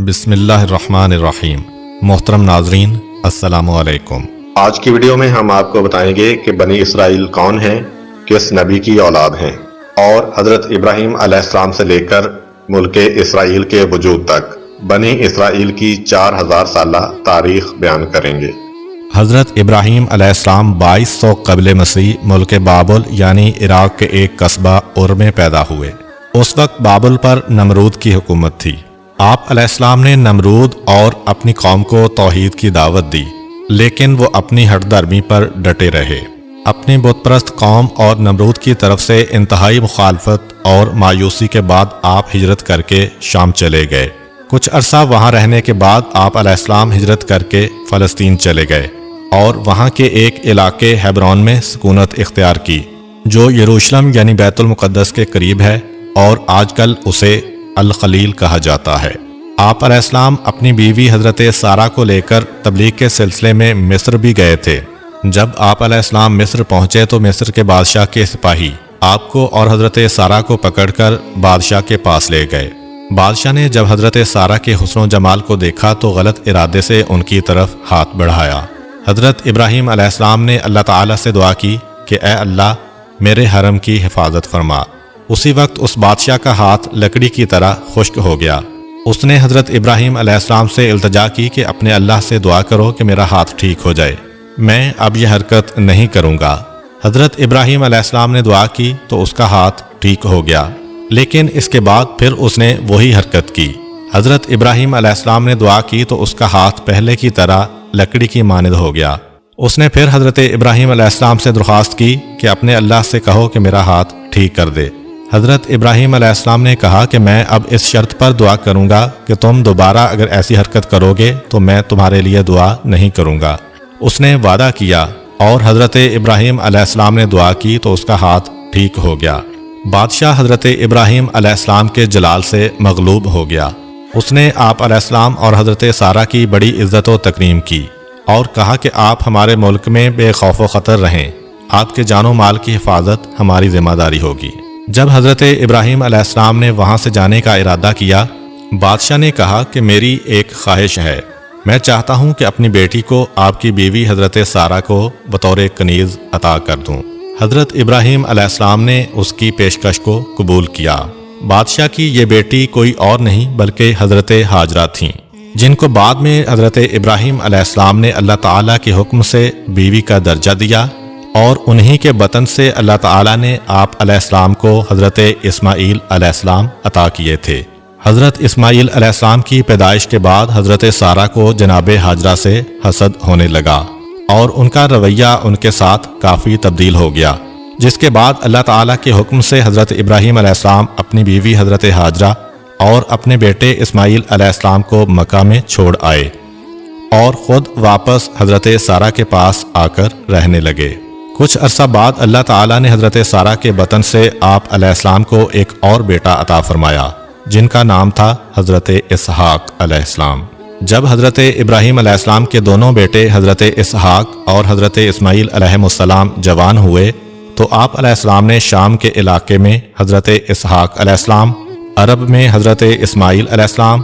بسم اللہ الرحمن الرحیم۔ محترم ناظرین، السلام علیکم۔ آج کی ویڈیو میں ہم آپ کو بتائیں گے کہ بنی اسرائیل کون ہیں، کس نبی کی اولاد ہیں، اور حضرت ابراہیم علیہ السلام سے لے کر ملک اسرائیل کے وجود تک بنی اسرائیل کی 4000 سالہ تاریخ بیان کریں گے۔ حضرت ابراہیم علیہ السلام 2200 قبل مسیح ملک بابل یعنی عراق کے ایک قصبہ ار میں پیدا ہوئے۔ اس وقت بابل پر نمرود کی حکومت تھی۔ آپ علیہ السلام نے نمرود اور اپنی قوم کو توحید کی دعوت دی، لیکن وہ اپنی ہٹ درمی پر ڈٹے رہے۔ اپنی بت پرست قوم اور نمرود کی طرف سے انتہائی مخالفت اور مایوسی کے بعد آپ ہجرت کر کے شام چلے گئے۔ کچھ عرصہ وہاں رہنے کے بعد آپ علیہ السلام ہجرت کر کے فلسطین چلے گئے اور وہاں کے ایک علاقے ہیبرون میں سکونت اختیار کی، جو یروشلم یعنی بیت المقدس کے قریب ہے اور آج کل اسے الخلیل کہا جاتا ہے۔ آپ علیہ السلام اپنی بیوی حضرت سارہ کو لے کر تبلیغ کے سلسلے میں مصر بھی گئے تھے۔ جب آپ علیہ السلام مصر پہنچے تو مصر کے بادشاہ کے سپاہی آپ کو اور حضرت سارہ کو پکڑ کر بادشاہ کے پاس لے گئے۔ بادشاہ نے جب حضرت سارہ کے حسن و جمال کو دیکھا تو غلط ارادے سے ان کی طرف ہاتھ بڑھایا۔ حضرت ابراہیم علیہ السلام نے اللہ تعالیٰ سے دعا کی کہ اے اللہ میرے حرم کی حفاظت فرما۔ اسی وقت اس بادشاہ کا ہاتھ لکڑی کی طرح خشک ہو گیا۔ اس نے حضرت ابراہیم علیہ السلام سے التجا کی کہ اپنے اللہ سے دعا کرو کہ میرا ہاتھ ٹھیک ہو جائے، میں اب یہ حرکت نہیں کروں گا۔ حضرت ابراہیم علیہ السلام نے دعا کی تو اس کا ہاتھ ٹھیک ہو گیا، لیکن اس کے بعد پھر اس نے وہی حرکت کی۔ حضرت ابراہیم علیہ السلام نے دعا کی تو اس کا ہاتھ پہلے کی طرح لکڑی کی مانند ہو گیا۔ اس نے پھر حضرت ابراہیم علیہ السلام سے درخواست کی کہ اپنے اللہ سے کہو کہ میرا ہاتھ ٹھیک کر دے۔ حضرت ابراہیم علیہ السلام نے کہا کہ میں اب اس شرط پر دعا کروں گا کہ تم دوبارہ اگر ایسی حرکت کرو گے تو میں تمہارے لیے دعا نہیں کروں گا۔ اس نے وعدہ کیا اور حضرت ابراہیم علیہ السلام نے دعا کی تو اس کا ہاتھ ٹھیک ہو گیا۔ بادشاہ حضرت ابراہیم علیہ السلام کے جلال سے مغلوب ہو گیا۔ اس نے آپ علیہ السلام اور حضرت سارہ کی بڑی عزت و تکریم کی اور کہا کہ آپ ہمارے ملک میں بے خوف و خطر رہیں، آپ کے جان و مال کی حفاظت ہماری ذمہ داری ہوگی۔ جب حضرت ابراہیم علیہ السلام نے وہاں سے جانے کا ارادہ کیا، بادشاہ نے کہا کہ میری ایک خواہش ہے، میں چاہتا ہوں کہ اپنی بیٹی کو آپ کی بیوی حضرت سارہ کو بطور کنیز عطا کر دوں۔ حضرت ابراہیم علیہ السلام نے اس کی پیشکش کو قبول کیا۔ بادشاہ کی یہ بیٹی کوئی اور نہیں بلکہ حضرت ہاجرہ تھیں، جن کو بعد میں حضرت ابراہیم علیہ السلام نے اللہ تعالیٰ کے حکم سے بیوی کا درجہ دیا، اور انہی کے بطن سے اللہ تعالیٰ نے آپ علیہ السلام کو حضرت اسماعیل علیہ السلام عطا کیے تھے۔ حضرت اسماعیل علیہ السلام کی پیدائش کے بعد حضرت سارہ کو جناب ہاجرہ سے حسد ہونے لگا اور ان کا رویہ ان کے ساتھ کافی تبدیل ہو گیا، جس کے بعد اللہ تعالیٰ کے حکم سے حضرت ابراہیم علیہ السلام اپنی بیوی حضرت ہاجرہ اور اپنے بیٹے اسماعیل علیہ السلام کو مکہ میں چھوڑ آئے اور خود واپس حضرت سارہ کے پاس آ کر رہنے لگے۔ کچھ عرصہ بعد اللہ تعالیٰ نے حضرت سارہ کے بطن سے آپ علیہ السلام کو ایک اور بیٹا عطا فرمایا، جن کا نام تھا حضرت اسحاق علیہ السلام۔ جب حضرت ابراہیم علیہ السلام کے دونوں بیٹے حضرت اسحاق اور حضرت اسماعیل علیہ السلام جوان ہوئے تو آپ علیہ السلام نے شام کے علاقے میں حضرت اسحاق علیہ السلام، عرب میں حضرت اسماعیل علیہ السلام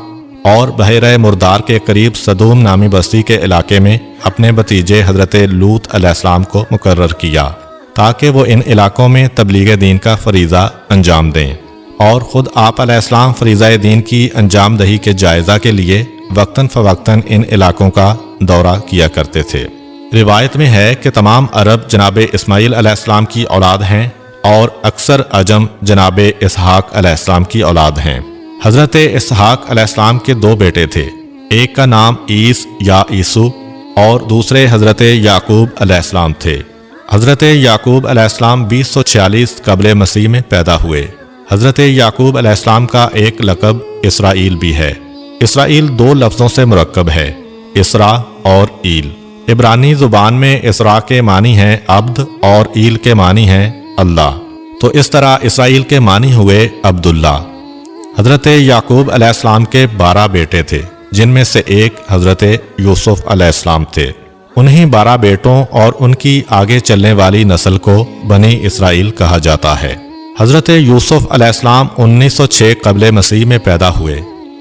اور بحیرہ مردار کے قریب صدوم نامی بستی کے علاقے میں اپنے بھتیجے حضرت لوط علیہ السلام کو مقرر کیا، تاکہ وہ ان علاقوں میں تبلیغ دین کا فریضہ انجام دیں، اور خود آپ علیہ السلام فریضہ دین کی انجام دہی کے جائزہ کے لیے وقتاً فوقتاً ان علاقوں کا دورہ کیا کرتے تھے۔ روایت میں ہے کہ تمام عرب جناب اسماعیل علیہ السلام کی اولاد ہیں اور اکثر عجم جناب اسحاق علیہ السلام کی اولاد ہیں۔ حضرت اسحاق علیہ السلام کے دو بیٹے تھے، ایک کا نام عیس یا عیسو اور دوسرے حضرت یعقوب علیہ السلام تھے۔ حضرت یعقوب علیہ السلام 246 قبل مسیح میں پیدا ہوئے۔ حضرت یعقوب علیہ السلام کا ایک لقب اسرائیل بھی ہے۔ اسرائیل دو لفظوں سے مرکب ہے، اسرا اور ایل۔ عبرانی زبان میں اسرا کے معنی ہیں عبد اور ایل کے معنی ہیں اللہ، تو اس طرح اسرائیل کے معنی ہوئے عبداللہ۔ حضرت یعقوب علیہ السلام کے 12 بیٹے تھے، جن میں سے ایک حضرت یوسف علیہ السلام تھے۔ انہی 12 بیٹوں اور ان کی آگے چلنے والی نسل کو بنی اسرائیل کہا جاتا ہے۔ حضرت یوسف علیہ السلام 1906 قبل مسیح میں پیدا ہوئے۔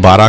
12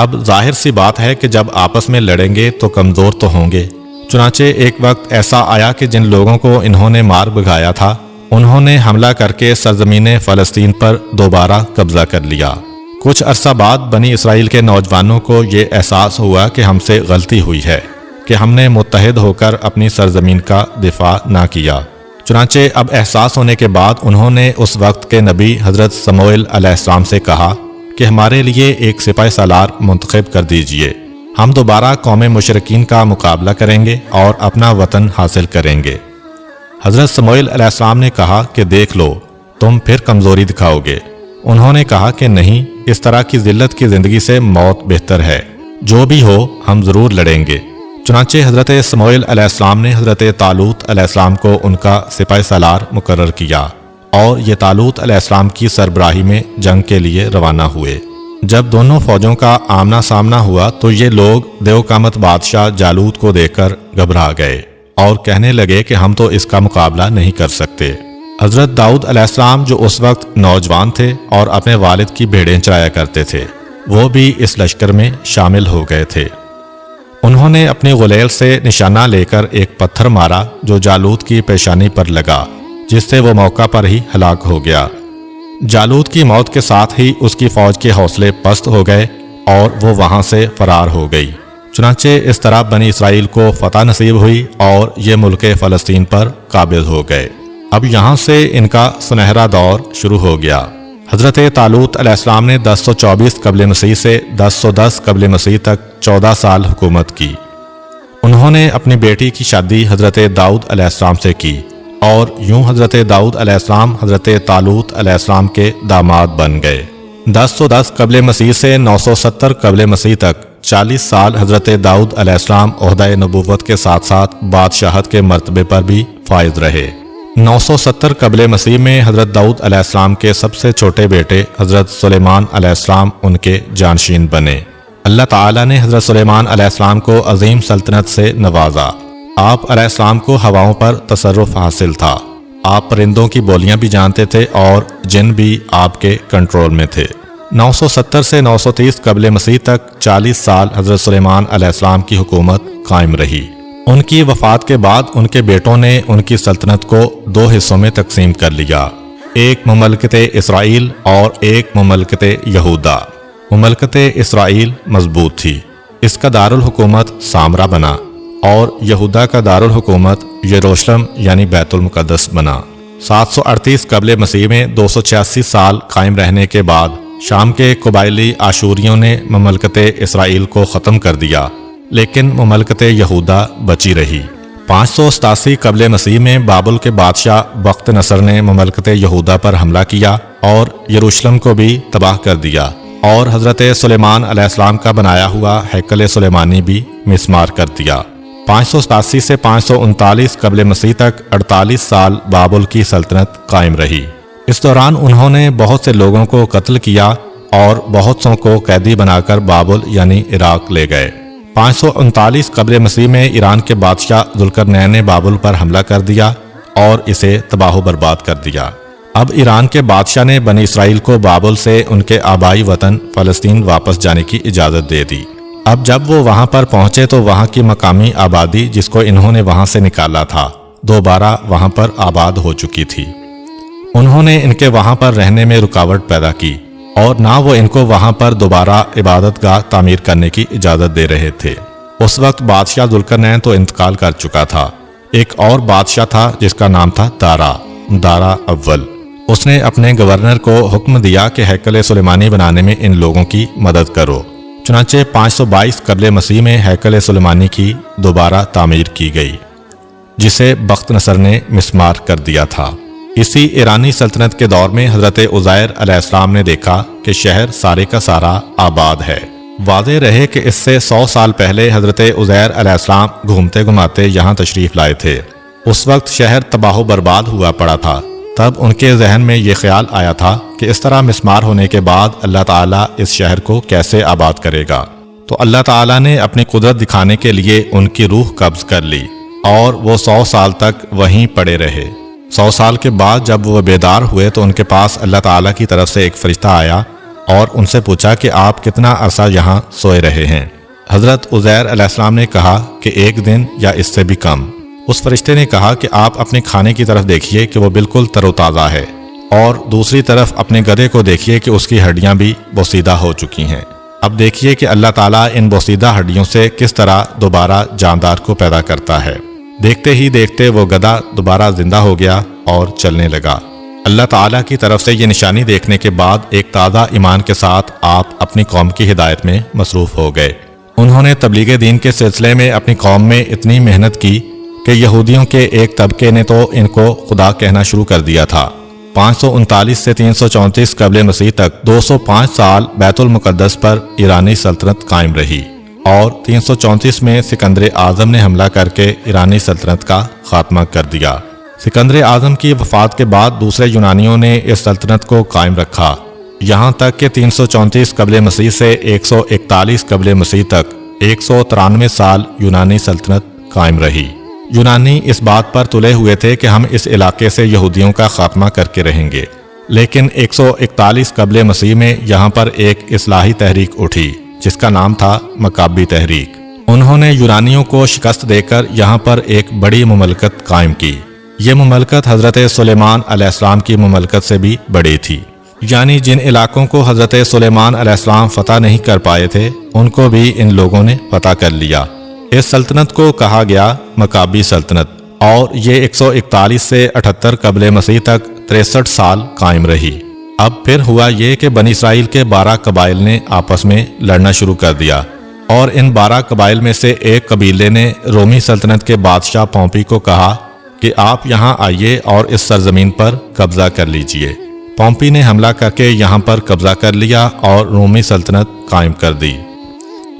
اب ظاہر سی بات ہے کہ جب آپس میں لڑیں گے تو کمزور تو ہوں گے۔ چنانچہ ایک وقت ایسا آیا کہ جن لوگوں کو انہوں نے مار بھگایا تھا انہوں نے حملہ کر کے سرزمین فلسطین پر دوبارہ قبضہ کر لیا۔ کچھ عرصہ بعد بنی اسرائیل کے نوجوانوں کو یہ احساس ہوا کہ ہم سے غلطی ہوئی ہے کہ ہم نے متحد ہو کر اپنی سرزمین کا دفاع نہ کیا۔ چنانچہ اب احساس ہونے کے بعد انہوں نے اس وقت کے نبی حضرت سموئیل علیہ السلام سے کہا کہ ہمارے لیے ایک سپاہ سالار منتخب کر دیجئے، ہم دوبارہ قوم مشرکین کا مقابلہ کریں گے اور اپنا وطن حاصل کریں گے۔ حضرت سموئیل علیہ السلام نے کہا کہ دیکھ لو تم پھر کمزوری دکھاؤ گے۔ انہوں نے کہا کہ نہیں، اس طرح کی ذلت کی زندگی سے موت بہتر ہے، جو بھی ہو ہم ضرور لڑیں گے۔ چنانچہ حضرت سموئیل علیہ السلام نے حضرت طالوت علیہ السلام کو ان کا سپاہ سالار مقرر کیا اور یہ طالوت علیہ السلام کی سربراہی میں جنگ کے لیے روانہ ہوئے۔ جب دونوں فوجوں کا آمنا سامنا ہوا تو یہ لوگ دیوقامت بادشاہ جالوت کو دیکھ کر گھبرا گئے اور کہنے لگے کہ ہم تو اس کا مقابلہ نہیں کر سکتے۔ حضرت داؤد علیہ السلام جو اس وقت نوجوان تھے اور اپنے والد کی بھیڑیں چرایا کرتے تھے، وہ بھی اس لشکر میں شامل ہو گئے تھے۔ انہوں نے اپنی غلیل سے نشانہ لے کر ایک پتھر مارا جو جالوت کی پیشانی پر لگا، جس سے وہ موقع پر ہی ہلاک ہو گیا۔ جالوت کی موت کے ساتھ ہی اس کی فوج کے حوصلے پست ہو گئے اور وہ وہاں سے فرار ہو گئی۔ چنانچہ اس طرح بنی اسرائیل کو فتح نصیب ہوئی اور یہ ملک فلسطین پر قابض ہو گئے۔ اب یہاں سے ان کا سنہرا دور شروع ہو گیا۔ حضرت طالوت علیہ السلام نے 1024 قبل مسیح سے 1010 قبل مسیح تک 14 سال حکومت کی۔ انہوں نے اپنی بیٹی کی شادی حضرت داؤد علیہ السلام سے کی اور یوں حضرت داؤد علیہ السلام حضرت طالوت علیہ السلام کے داماد بن گئے۔ 1010 قبل مسیح سے 970 قبل مسیح تک 40 سال حضرت داؤد علیہ السلام عہدہ نبوت کے ساتھ ساتھ بادشاہت کے مرتبے پر بھی فائز رہے۔ 970 قبل مسیح میں حضرت داؤد علیہ السلام کے سب سے چھوٹے بیٹے حضرت سلیمان علیہ السلام ان کے جانشین بنے۔ اللہ تعالیٰ نے حضرت سلیمان علیہ السلام کو عظیم سلطنت سے نوازا۔ آپ علیہ السلام کو ہواؤں پر تصرف حاصل تھا۔ آپ پرندوں کی بولیاں بھی جانتے تھے اور جن بھی آپ کے کنٹرول میں تھے۔ 970 سے 930 قبل مسیح تک 40 سال حضرت سلیمان علیہ السلام کی حکومت قائم رہی۔ ان کی وفات کے بعد ان کے بیٹوں نے ان کی سلطنت کو 2 حصوں میں تقسیم کر لیا، ایک مملکت اسرائیل اور ایک مملکت یہودا۔ مملکت اسرائیل مضبوط تھی، اس کا دارالحکومت سامرا بنا، اور یہودا کا دارالحکومت یروشلم یعنی بیت المقدس بنا۔ 738 قبل مسیح میں 286 سال قائم رہنے کے بعد شام کے قبائلی آشوریوں نے مملکت اسرائیل کو ختم کر دیا، لیکن مملکت یہودا بچی رہی۔ 587 قبل مسیح میں بابل کے بادشاہ بخت نصر نے مملکت یہودا پر حملہ کیا اور یروشلم کو بھی تباہ کر دیا، اور حضرت سلیمان علیہ السلام کا بنایا ہوا ہیکل سلیمانی بھی مسمار کر دیا۔ 587 سے 539 قبل مسیح تک 48 سال بابل کی سلطنت قائم رہی۔ اس دوران انہوں نے بہت سے لوگوں کو قتل کیا اور بہت سوں کو قیدی بنا کر بابل یعنی عراق لے گئے۔ 539 قبل مسیح میں ایران کے بادشاہ ذوالقرنین نے بابل پر حملہ کر دیا اور اسے تباہ و برباد کر دیا۔ اب ایران کے بادشاہ نے بنی اسرائیل کو بابل سے ان کے آبائی وطن فلسطین واپس جانے کی اجازت دے دی۔ اب جب وہ وہاں پر پہنچے تو وہاں کی مقامی آبادی جس کو انہوں نے وہاں سے نکالا تھا دوبارہ وہاں پر آباد ہو چکی تھی۔ انہوں نے ان کے وہاں پر رہنے میں رکاوٹ پیدا کی اور نہ وہ ان کو وہاں پر دوبارہ عبادت گاہ تعمیر کرنے کی اجازت دے رہے تھے۔ اس وقت بادشاہ ذوالقرنین تو انتقال کر چکا تھا۔ ایک اور بادشاہ تھا جس کا نام تھا دارا اول۔ اس نے اپنے گورنر کو حکم دیا کہ ہیکل سلیمانی بنانے میں ان لوگوں کی مدد کرو۔ چنانچہ 522 قبل مسیح میں ہیکل سلیمانی کی دوبارہ تعمیر کی گئی، جسے بخت نصر نے مسمار کر دیا تھا۔ اسی ایرانی سلطنت کے دور میں حضرت عزیر علیہ السلام نے دیکھا کہ شہر سارے کا سارا آباد ہے۔ واضح رہے کہ اس سے 100 سال پہلے حضرت عزیر علیہ السلام گھومتے گھماتے یہاں تشریف لائے تھے۔ اس وقت شہر تباہ و برباد ہوا پڑا تھا۔ تب ان کے ذہن میں یہ خیال آیا تھا کہ اس طرح مسمار ہونے کے بعد اللہ تعالیٰ اس شہر کو کیسے آباد کرے گا۔ تو اللہ تعالیٰ نے اپنی قدرت دکھانے کے لیے ان کی روح قبض کر لی اور وہ 100 سال تک وہیں پڑے رہے۔ 100 سال کے بعد جب وہ بیدار ہوئے تو ان کے پاس اللہ تعالیٰ کی طرف سے ایک فرشتہ آیا اور ان سے پوچھا کہ آپ کتنا عرصہ یہاں سوئے رہے ہیں؟ حضرت عزیر علیہ السلام نے کہا کہ 1 دن یا اس سے بھی کم۔ اس فرشتے نے کہا کہ آپ اپنے کھانے کی طرف دیکھیے کہ وہ بالکل تر و تازہ ہے، اور دوسری طرف اپنے گدھے کو دیکھیے کہ اس کی ہڈیاں بھی بوسیدہ ہو چکی ہیں۔ اب دیکھیے کہ اللہ تعالیٰ ان بوسیدہ ہڈیوں سے کس طرح دوبارہ جاندار کو پیدا کرتا ہے۔ دیکھتے ہی دیکھتے وہ گدھا دوبارہ زندہ ہو گیا اور چلنے لگا۔ اللہ تعالیٰ کی طرف سے یہ نشانی دیکھنے کے بعد ایک تازہ ایمان کے ساتھ آپ اپنی قوم کی ہدایت میں مصروف ہو گئے۔ انہوں نے تبلیغ دین کے سلسلے میں اپنی قوم میں اتنی محنت کی کہ یہودیوں کے ایک طبقے نے تو ان کو خدا کہنا شروع کر دیا تھا۔ 539 سے 334 قبل مسیح تک 205 سال بیت المقدس پر ایرانی سلطنت قائم رہی، اور 334 میں سکندر اعظم نے حملہ کر کے ایرانی سلطنت کا خاتمہ کر دیا۔ سکندر اعظم کی وفات کے بعد دوسرے یونانیوں نے اس سلطنت کو قائم رکھا، یہاں تک کہ 334 قبل مسیح سے 141 قبل مسیح تک 193 سال یونانی سلطنت قائم رہی۔ یونانی اس بات پر تلے ہوئے تھے کہ ہم اس علاقے سے یہودیوں کا خاتمہ کر کے رہیں گے، لیکن 141 قبل مسیح میں یہاں پر ایک اصلاحی تحریک اٹھی جس کا نام تھا مکابی تحریک۔ انہوں نے یونانیوں کو شکست دے کر یہاں پر ایک بڑی مملکت قائم کی۔ یہ مملکت حضرت سلیمان علیہ السلام کی مملکت سے بھی بڑی تھی، یعنی جن علاقوں کو حضرت سلیمان علیہ السلام فتح نہیں کر پائے تھے ان کو بھی ان لوگوں نے فتح کر لیا۔ اس سلطنت کو کہا گیا مکابی سلطنت، اور یہ 141 سے 78 قبل مسیح تک 63 سال قائم رہی۔ اب پھر ہوا یہ کہ بنی اسرائیل کے 12 قبائل نے آپس میں لڑنا شروع کر دیا، اور ان 12 قبائل میں سے ایک قبیلے نے رومی سلطنت کے بادشاہ پومپی کو کہا کہ آپ یہاں آئیے اور اس سرزمین پر قبضہ کر لیجئے۔ پومپی نے حملہ کر کے یہاں پر قبضہ کر لیا اور رومی سلطنت قائم کر دی۔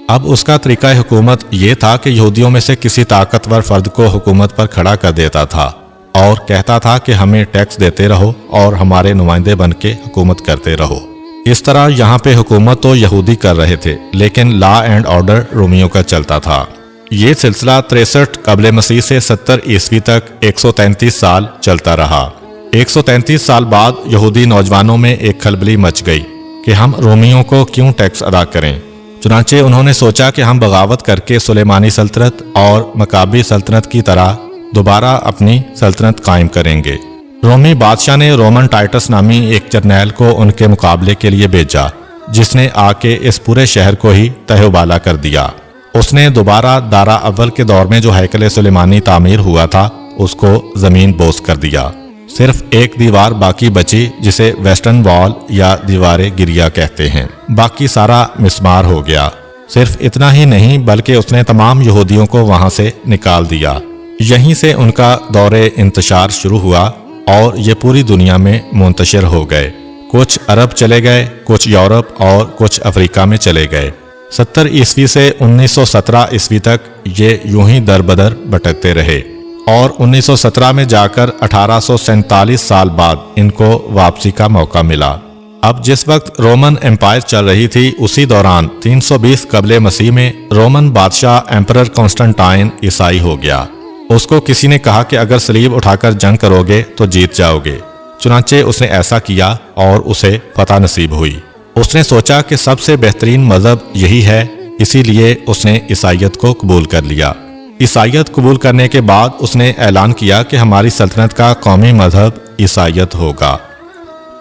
اب اس کا طریقہ حکومت یہ تھا کہ یہودیوں میں سے کسی طاقتور فرد کو حکومت پر کھڑا کر دیتا تھا اور کہتا تھا کہ ہمیں ٹیکس دیتے رہو اور ہمارے نمائندے بن کے حکومت کرتے رہو۔ اس طرح یہاں پہ حکومت تو یہودی کر رہے تھے، لیکن لا اینڈ آرڈر رومیوں کا چلتا تھا۔ یہ سلسلہ 63 قبل مسیح سے 70 عیسوی تک 133 سال چلتا رہا۔ 133 سال بعد یہودی نوجوانوں میں ایک کھلبلی مچ گئی کہ ہم رومیوں کو کیوں ٹیکس ادا کریں۔ چنانچہ انہوں نے سوچا کہ ہم بغاوت کر کے سلیمانی سلطنت اور مکابی سلطنت کی طرح دوبارہ اپنی سلطنت قائم کریں گے۔ رومی بادشاہ نے رومن ٹائٹس نامی ایک جرنیل کو ان کے مقابلے کے لیے بھیجا، جس نے آ کے اس پورے شہر کو ہی تہہ و بالا کر دیا۔ اس نے دوبارہ دارا اول کے دور میں جو ہیکل سلیمانی تعمیر ہوا تھا اس کو زمین بوس کر دیا۔ صرف ایک دیوار باقی بچی جسے ویسٹرن وال یا دیوار گریا کہتے ہیں، باقی سارا مسمار ہو گیا۔ صرف اتنا ہی نہیں بلکہ اس نے تمام یہودیوں کو وہاں سے نکال دیا۔ یہیں سے ان کا دور انتشار شروع ہوا اور یہ پوری دنیا میں منتشر ہو گئے۔ کچھ عرب چلے گئے، کچھ یورپ اور کچھ افریقہ میں چلے گئے۔ 70 عیسوی سے 1917 عیسوی تک یہ یوں ہی در بدر بھٹکتے رہے، اور 1917 میں جا کر 1847 سال بعد ان کو واپسی کا موقع ملا۔ اب جس وقت رومن امپائر چل رہی تھی اسی دوران 320 قبل مسیح میں رومن بادشاہ ایمپرر کانسٹنٹائن عیسائی ہو گیا۔ اس کو کسی نے کہا کہ اگر صلیب اٹھا کر جنگ کرو گے تو جیت جاؤ گے۔ چنانچہ اس نے ایسا کیا اور اسے فتح نصیب ہوئی۔ اس نے سوچا کہ سب سے بہترین مذہب یہی ہے، اسی لیے اس نے عیسائیت کو قبول کر لیا۔ عیسائیت قبول کرنے کے بعد اس نے اعلان کیا کہ ہماری سلطنت کا قومی مذہب عیسائیت ہوگا۔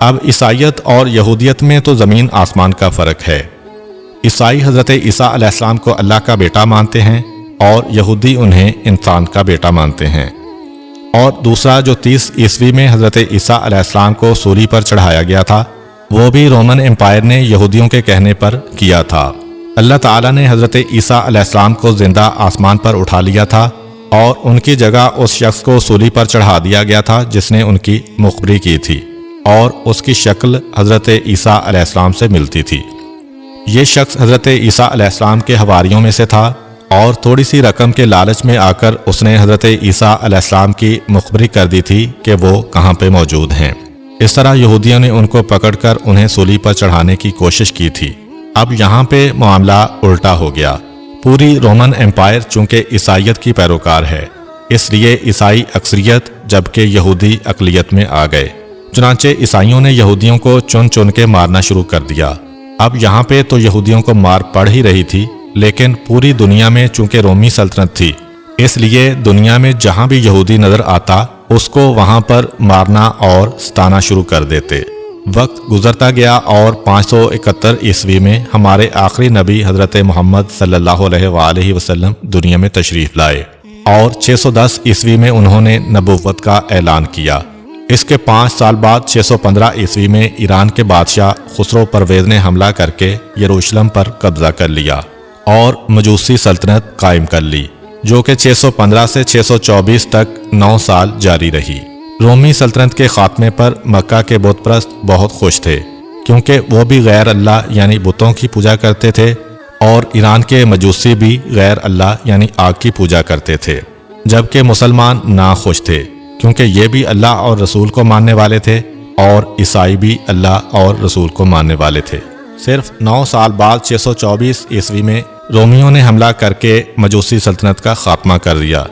اب عیسائیت اور یہودیت میں تو زمین آسمان کا فرق ہے۔ عیسائی حضرت عیسیٰ علیہ السلام کو اللہ کا بیٹا مانتے ہیں اور یہودی انہیں انسان کا بیٹا مانتے ہیں۔ اور دوسرا جو 30 عیسوی میں حضرت عیسیٰ علیہ السلام کو سولی پر چڑھایا گیا تھا وہ بھی رومن امپائر نے یہودیوں کے کہنے پر کیا تھا۔ اللہ تعالیٰ نے حضرت عیسیٰ علیہ السلام کو زندہ آسمان پر اٹھا لیا تھا اور ان کی جگہ اس شخص کو سولی پر چڑھا دیا گیا تھا جس نے ان کی مخبری کی تھی، اور اس کی شکل حضرت عیسیٰ علیہ السلام سے ملتی تھی۔ یہ شخص حضرت عیسیٰ علیہ السلام کے حواریوں میں سے تھا، اور تھوڑی سی رقم کے لالچ میں آ کر اس نے حضرت عیسیٰ علیہ السلام کی مخبری کر دی تھی کہ وہ کہاں پہ موجود ہیں۔ اس طرح یہودیوں نے ان کو پکڑ کر انہیں سولی پر چڑھانے کی کوشش کی تھی۔ اب یہاں پہ معاملہ الٹا ہو گیا۔ پوری رومن امپائر چونکہ عیسائیت کی پیروکار ہے، اس لیے عیسائی اکثریت جبکہ یہودی اقلیت میں آ گئے۔ چنانچہ عیسائیوں نے یہودیوں کو چن چن کے مارنا شروع کر دیا۔ اب یہاں پہ تو یہودیوں کو مار پڑ ہی رہی تھی، لیکن پوری دنیا میں چونکہ رومی سلطنت تھی، اس لیے دنیا میں جہاں بھی یہودی نظر آتا اس کو وہاں پر مارنا اور ستانا شروع کر دیتے۔ وقت گزرتا گیا اور 571 عیسوی میں ہمارے آخری نبی حضرت محمد صلی اللہ علیہ وآلہ وسلم دنیا میں تشریف لائے، اور 610 عیسوی میں انہوں نے نبوت کا اعلان کیا۔ اس کے 5 سال بعد 615 عیسوی میں ایران کے بادشاہ خسرو پرویز نے حملہ کر کے یروشلم پر قبضہ کر لیا اور مجوسی سلطنت قائم کر لی، جو کہ 615 سے 624 تک 9 سال جاری رہی۔ رومی سلطنت کے خاتمے پر مکہ کے بت پرست بہت خوش تھے، کیونکہ وہ بھی غیر اللہ یعنی بتوں کی پوجا کرتے تھے، اور ایران کے مجوسی بھی غیر اللہ یعنی آگ کی پوجا کرتے تھے، جبکہ مسلمان ناخوش تھے، کیونکہ یہ بھی اللہ اور رسول کو ماننے والے تھے، اور عیسائی بھی اللہ اور رسول کو ماننے والے تھے۔ صرف 9 سال بعد 624 عیسوی میں رومیوں نے حملہ کر کے مجوسی سلطنت کا خاتمہ کر دیا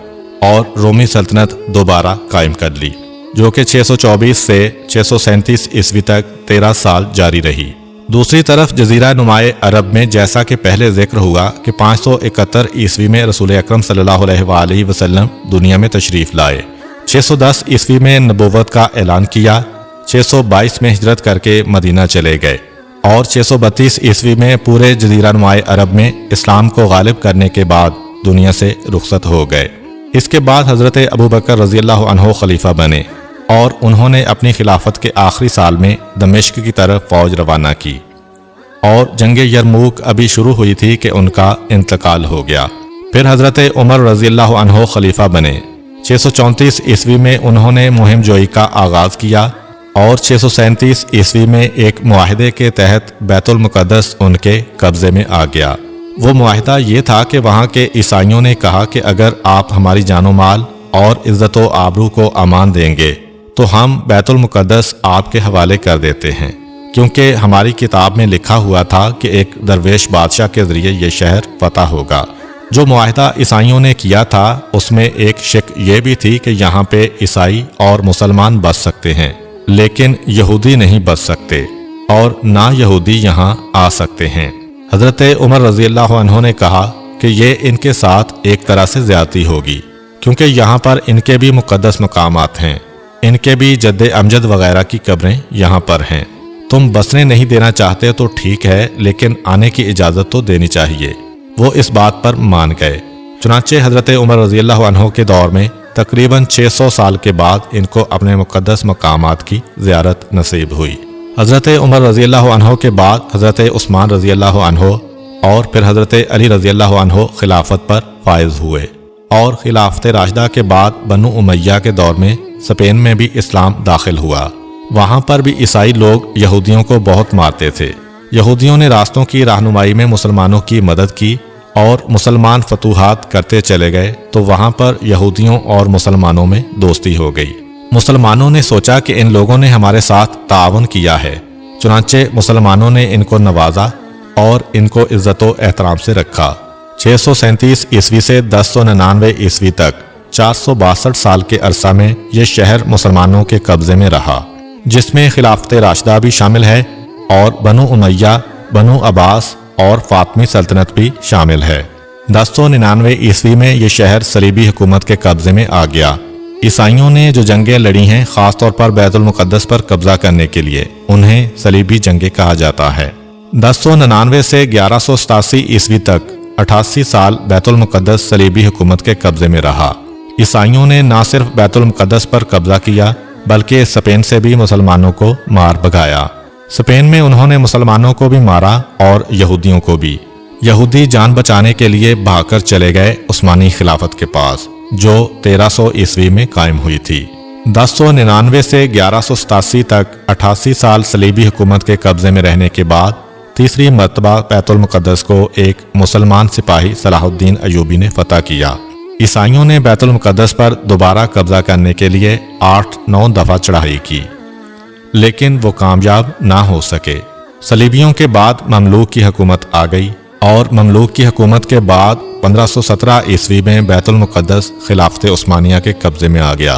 اور رومی سلطنت دوبارہ قائم کر لی، جو کہ 624 سے 637 عیسوی تک 13 سال جاری رہی۔ دوسری طرف جزیرہ نمائے عرب میں جیسا کہ پہلے ذکر ہوا کہ 571 عیسوی میں رسول اکرم صلی اللہ علیہ وآلہ وسلم دنیا میں تشریف لائے، 610 عیسوی میں نبوت کا اعلان کیا، 622 میں ہجرت کر کے مدینہ چلے گئے، اور 632 عیسوی میں پورے جزیرہ نمائے عرب میں اسلام کو غالب کرنے کے بعد دنیا سے رخصت ہو گئے۔ اس کے بعد حضرت ابوبکر رضی اللہ عنہ خلیفہ بنے، اور انہوں نے اپنی خلافت کے آخری سال میں دمشق کی طرف فوج روانہ کی، اور جنگ یرموک ابھی شروع ہوئی تھی کہ ان کا انتقال ہو گیا۔ پھر حضرت عمر رضی اللہ عنہ خلیفہ بنے، 634 عیسوی میں انہوں نے مہم جوئی کا آغاز کیا، اور 637 عیسوی میں ایک معاہدے کے تحت بیت المقدس ان کے قبضے میں آ گیا۔ وہ معاہدہ یہ تھا کہ وہاں کے عیسائیوں نے کہا کہ اگر آپ ہماری جان و مال اور عزت و آبرو کو امان دیں گے تو ہم بیت المقدس آپ کے حوالے کر دیتے ہیں، کیونکہ ہماری کتاب میں لکھا ہوا تھا کہ ایک درویش بادشاہ کے ذریعے یہ شہر فتح ہوگا۔ جو معاہدہ عیسائیوں نے کیا تھا اس میں ایک شک یہ بھی تھی کہ یہاں پہ عیسائی اور مسلمان بس سکتے ہیں، لیکن یہودی نہیں بس سکتے، اور نہ یہودی یہاں آ سکتے ہیں۔ حضرت عمر رضی اللہ عنہ نے کہا کہ یہ ان کے ساتھ ایک طرح سے زیادتی ہوگی، کیونکہ یہاں پر ان کے بھی مقدس مقامات ہیں، ان کے بھی جد امجد وغیرہ کی قبریں یہاں پر ہیں۔ تم بسنے نہیں دینا چاہتے تو ٹھیک ہے، لیکن آنے کی اجازت تو دینی چاہیے۔ وہ اس بات پر مان گئے۔ چنانچہ حضرت عمر رضی اللہ عنہ کے دور میں تقریباً 600 سال کے بعد ان کو اپنے مقدس مقامات کی زیارت نصیب ہوئی۔ حضرت عمر رضی اللہ عنہ کے بعد حضرت عثمان رضی اللہ عنہ اور پھر حضرت علی رضی اللہ عنہ خلافت پر فائز ہوئے، اور خلافت راشدہ کے بعد بنو امیہ کے دور میں اسپین میں بھی اسلام داخل ہوا۔ وہاں پر بھی عیسائی لوگ یہودیوں کو بہت مارتے تھے۔ یہودیوں نے راستوں کی رہنمائی میں مسلمانوں کی مدد کی، اور مسلمان فتوحات کرتے چلے گئے تو وہاں پر یہودیوں اور مسلمانوں میں دوستی ہو گئی۔ مسلمانوں نے سوچا کہ ان لوگوں نے ہمارے ساتھ تعاون کیا ہے، چنانچہ مسلمانوں نے ان کو نوازا اور ان کو عزت و احترام سے رکھا۔ 637 عیسوی سے 1099 عیسوی تک 462 سال کے عرصہ میں یہ شہر مسلمانوں کے قبضے میں رہا، جس میں خلافت راشدہ بھی شامل ہے، اور بنو امیہ، بنو عباس اور فاطمی سلطنت بھی شامل ہے۔ 1099 عیسوی میں یہ شہر صلیبی حکومت کے قبضے میں آ گیا۔ عیسائیوں نے جو جنگیں لڑی ہیں، خاص طور پر بیت المقدس پر قبضہ کرنے کے لیے، انہیں صلیبی جنگیں کہا جاتا ہے۔ 1099 سے 1187 عیسوی تک 88 سال بیت المقدس صلیبی حکومت کے قبضے میں رہا۔ عیسائیوں نے نہ صرف بیت المقدس پر قبضہ کیا بلکہ اسپین سے بھی مسلمانوں کو مار بھگایا۔ اسپین میں انہوں نے مسلمانوں کو بھی مارا اور یہودیوں کو بھی۔ یہودی جان بچانے کے لیے بھاگ کر چلے گئے عثمانی خلافت کے پاس، جو 1300 عیسوی میں قائم ہوئی تھی۔ 1099 سے 1187 تک 88 سال صلیبی حکومت کے قبضے میں رہنے کے بعد تیسری مرتبہ بیت المقدس کو ایک مسلمان سپاہی صلاح الدین ایوبی نے فتح کیا۔ عیسائیوں نے بیت المقدس پر دوبارہ قبضہ کرنے کے لیے 8-9 دفعہ چڑھائی کی، لیکن وہ کامیاب نہ ہو سکے۔ صلیبیوں کے بعد مملوک کی حکومت آ گئی، اور مملوک کی حکومت کے بعد 1517 عیسوی میں بیت المقدس خلافت عثمانیہ کے قبضے میں آ گیا۔